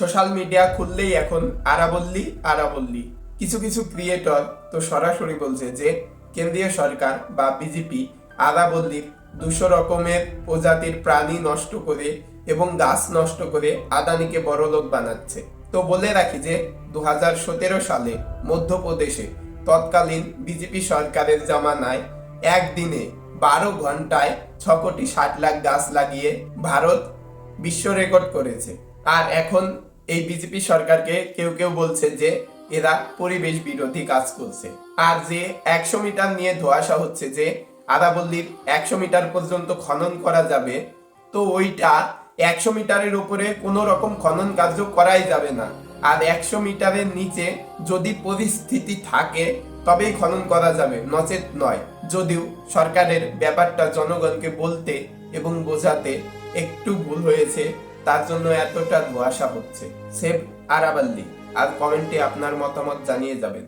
Social media খুললেই এখন আরাবল্লী আরাবল্লী। কিছু কিছু ক্রিয়েটর তো সরাসরি বলছে যে কেন্দ্রীয় সরকার বা বিজেপি আরাবল্লীর 200 রকমের প্রজাতির প্রাণী নষ্ট করে এবং গাছ নষ্ট করে আদানিকে বড়লোক বানাচ্ছে। তো বলে রাখি যে 2017 সালে মধ্যপ্রদেশে তৎকালীন বিজেপি সরকারের জামানায় একদিনে 12 ঘন্টায় 6,60,00,000 গাছ লাগিয়ে ভারত বিশ্ব রেকর্ড করেছে। আর এখন এই বিজেপি সরকারকে কেউ কেউ বলছে যে এরা পরিবেশ বিরোধী কাজ করছে। আর যে 100 মিটার নিয়ে ধোঁয়াশা হচ্ছে যে আরাবল্লীর 100 মিটার পর্যন্ত খনন করা যাবে, তো ওইটা 100 মিটারের উপরে কোনো রকম খনন কার্য করাই যাবে না। আর 100 মিটারের নিচে যদি পরিস্থিতি থাকে তবেই খনন করা যাবে, নচেত নয়। যদিও সরকারের ব্যাপারটা জনগণকে বলতে এবং বোঝাতে একটু ভুল হয়েছে, তার জন্য এতটা ধোঁয়াশা হচ্ছে। সেভ আরাবল্লী। আর কমেন্টে আপনার মতামত জানিয়ে যাবেন।